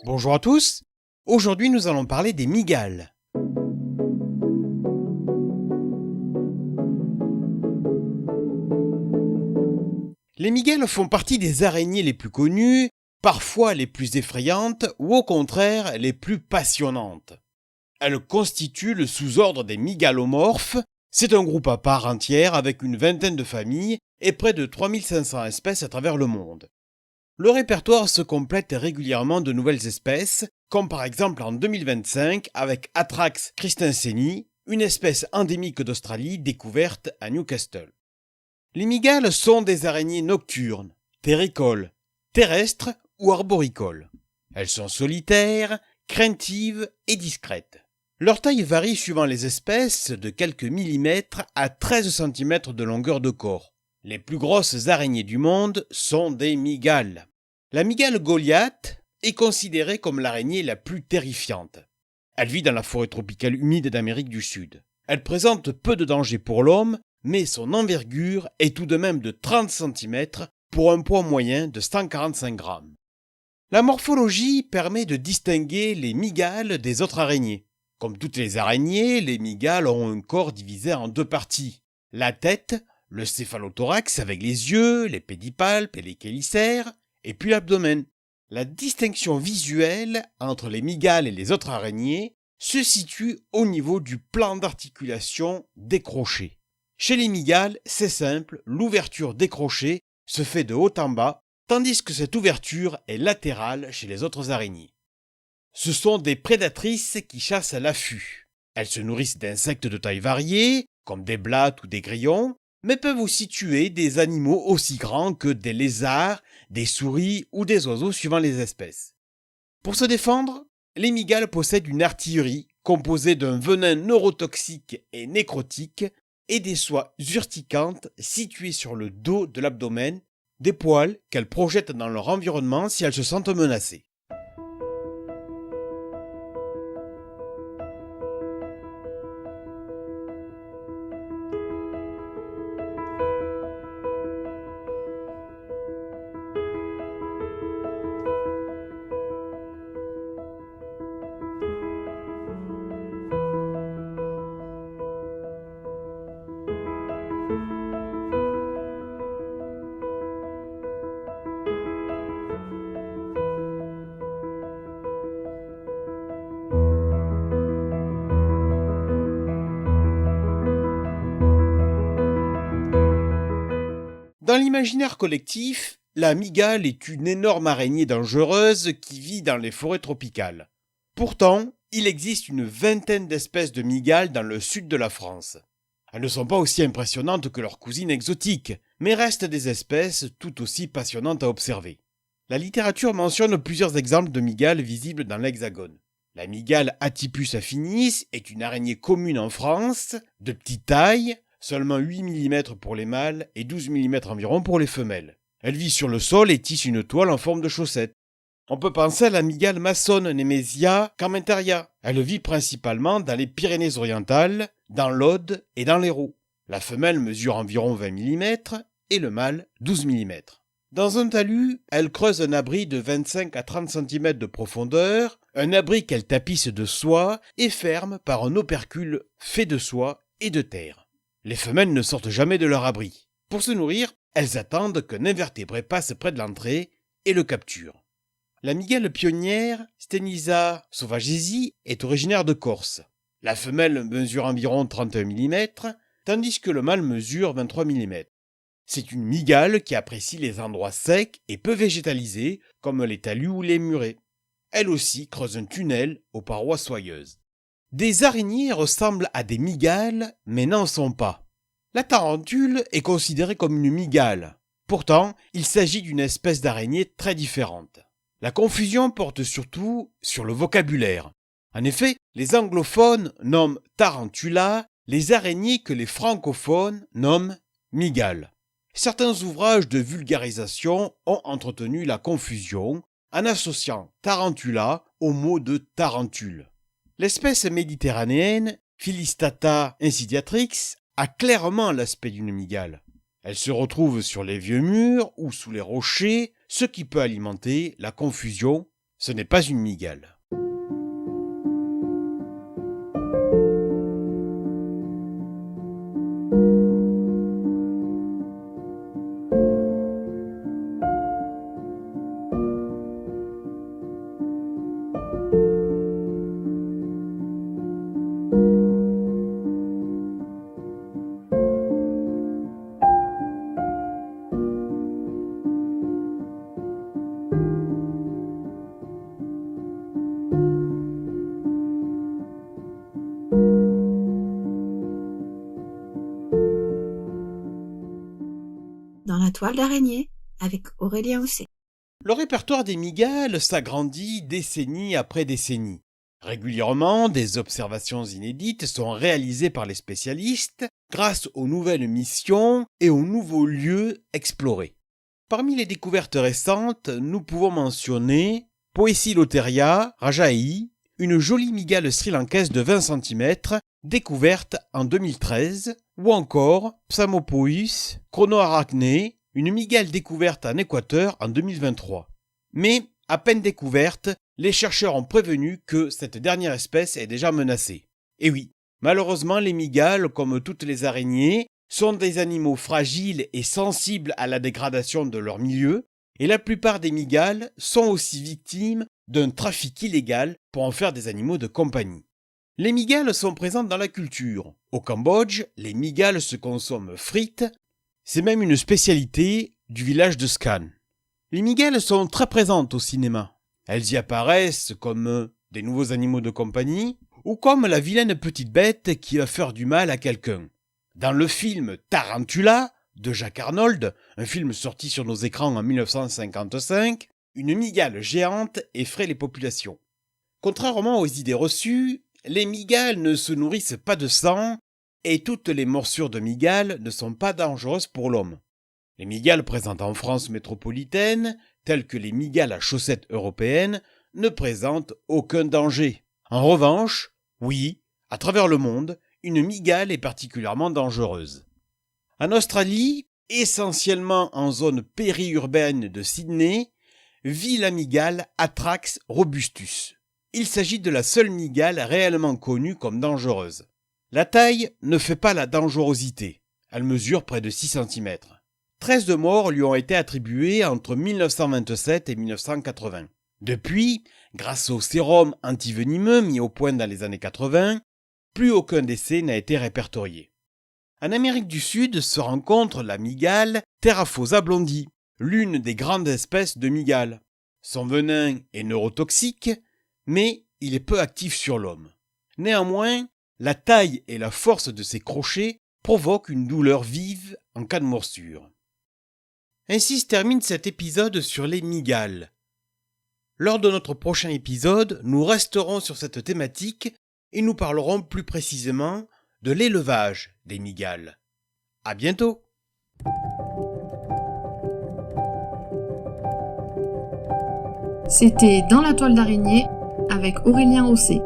Bonjour à tous, aujourd'hui nous allons parler des mygales. Les mygales font partie des araignées les plus connues, parfois les plus effrayantes ou au contraire les plus passionnantes. Elles constituent le sous-ordre des mygalomorphes, c'est un groupe à part entière avec une vingtaine de familles et près de 3500 espèces à travers le monde. Le répertoire se complète régulièrement de nouvelles espèces, comme par exemple en 2025 avec Atrax christenseni, une espèce endémique d'Australie découverte à Newcastle. Les mygales sont des araignées nocturnes, terricoles, terrestres ou arboricoles. Elles sont solitaires, craintives et discrètes. Leur taille varie suivant les espèces de quelques millimètres à 13 cm de longueur de corps. Les plus grosses araignées du monde sont des mygales. La mygale Goliath est considérée comme l'araignée la plus terrifiante. Elle vit dans la forêt tropicale humide d'Amérique du Sud. Elle présente peu de danger pour l'homme, mais son envergure est tout de même de 30 cm pour un poids moyen de 145 grammes. La morphologie permet de distinguer les mygales des autres araignées. Comme toutes les araignées, les mygales ont un corps divisé en deux parties. La tête, le céphalothorax avec les yeux, les pédipalpes et les chélicères, et puis l'abdomen. La distinction visuelle entre les mygales et les autres araignées se situe au niveau du plan d'articulation décroché. Chez les mygales, c'est simple, l'ouverture décrochée se fait de haut en bas, tandis que cette ouverture est latérale chez les autres araignées. Ce sont des prédatrices qui chassent à l'affût. Elles se nourrissent d'insectes de taille variée, comme des blattes ou des grillons, mais peuvent aussi tuer des animaux aussi grands que des lézards, des souris ou des oiseaux suivant les espèces. Pour se défendre, les mygales possèdent une artillerie composée d'un venin neurotoxique et nécrotique et des soies urticantes situées sur le dos de l'abdomen, des poils qu'elles projettent dans leur environnement si elles se sentent menacées. Dans l'imaginaire collectif, la mygale est une énorme araignée dangereuse qui vit dans les forêts tropicales. Pourtant, il existe une vingtaine d'espèces de mygales dans le sud de la France. Elles ne sont pas aussi impressionnantes que leurs cousines exotiques, mais restent des espèces tout aussi passionnantes à observer. La littérature mentionne plusieurs exemples de mygales visibles dans l'Hexagone. La mygale Atypus affinis est une araignée commune en France, de petite taille, seulement 8 mm pour les mâles et 12 mm environ pour les femelles. Elle vit sur le sol et tisse une toile en forme de chaussette. On peut penser à la mygale maçonne Nemesia carmenteria. Elle vit principalement dans les Pyrénées-Orientales, dans l'Aude et dans l'Hérault. La femelle mesure environ 20 mm et le mâle 12 mm. Dans un talus, elle creuse un abri de 25 à 30 cm de profondeur, un abri qu'elle tapisse de soie et ferme par un opercule fait de soie et de terre. Les femelles ne sortent jamais de leur abri. Pour se nourrir, elles attendent qu'un invertébré passe près de l'entrée et le capture. La mygale pionnière, Stenisa sauvagesi, est originaire de Corse. La femelle mesure environ 31 mm, tandis que le mâle mesure 23 mm. C'est une mygale qui apprécie les endroits secs et peu végétalisés, comme les talus ou les murets. Elle aussi creuse un tunnel aux parois soyeuses. Des araignées ressemblent à des mygales, mais n'en sont pas. La tarentule est considérée comme une mygale. Pourtant, il s'agit d'une espèce d'araignée très différente. La confusion porte surtout sur le vocabulaire. En effet, les anglophones nomment tarantula les araignées que les francophones nomment mygales. Certains ouvrages de vulgarisation ont entretenu la confusion en associant tarantula au mot de tarentule. L'espèce méditerranéenne, Filistata insidiatrix, a clairement l'aspect d'une mygale. Elle se retrouve sur les vieux murs ou sous les rochers, ce qui peut alimenter la confusion ce n'est pas une mygale. Dans la toile d'araignée, avec Aurélien Hosset. Le répertoire des mygales s'agrandit décennie après décennie. Régulièrement, des observations inédites sont réalisées par les spécialistes grâce aux nouvelles missions et aux nouveaux lieux explorés. Parmi les découvertes récentes, nous pouvons mentionner Poecilotheria rajaei, une jolie mygale sri-lankaise de 20 cm, découverte en 2013, ou encore Psamopoeus chronoarachne, une mygale découverte en Équateur en 2023. Mais, à peine découverte, les chercheurs ont prévenu que cette dernière espèce est déjà menacée. Et oui, malheureusement les mygales, comme toutes les araignées, sont des animaux fragiles et sensibles à la dégradation de leur milieu, et la plupart des mygales sont aussi victimes d'un trafic illégal pour en faire des animaux de compagnie. Les mygales sont présentes dans la culture. Au Cambodge, les mygales se consomment frites, c'est même une spécialité du village de Skan. Les mygales sont très présentes au cinéma. Elles y apparaissent comme des nouveaux animaux de compagnie ou comme la vilaine petite bête qui va faire du mal à quelqu'un. Dans le film Tarantula de Jack Arnold, un film sorti sur nos écrans en 1955, une mygale géante effraie les populations. Contrairement aux idées reçues, les mygales ne se nourrissent pas de sang et toutes les morsures de mygales ne sont pas dangereuses pour l'homme. Les mygales présentes en France métropolitaine, telles que les mygales à chaussettes européennes, ne présentent aucun danger. En revanche, oui, à travers le monde, une mygale est particulièrement dangereuse. En Australie, essentiellement en zone périurbaine de Sydney, vit la mygale Atrax robustus. Il s'agit de la seule mygale réellement connue comme dangereuse. La taille ne fait pas la dangerosité. Elle mesure près de 6 cm. 13 morts lui ont été attribuées entre 1927 et 1980. Depuis, grâce au sérum antivenimeux mis au point dans les années 80, plus aucun décès n'a été répertorié. En Amérique du Sud se rencontre la mygale Theraphosa blondi, l'une des grandes espèces de mygales. Son venin est neurotoxique, mais il est peu actif sur l'homme. Néanmoins, la taille et la force de ses crochets provoquent une douleur vive en cas de morsure. Ainsi se termine cet épisode sur les mygales. Lors de notre prochain épisode, nous resterons sur cette thématique et nous parlerons plus précisément de l'élevage des mygales. À bientôt! C'était Dans la toile d'araignée avec Aurélien Hosset.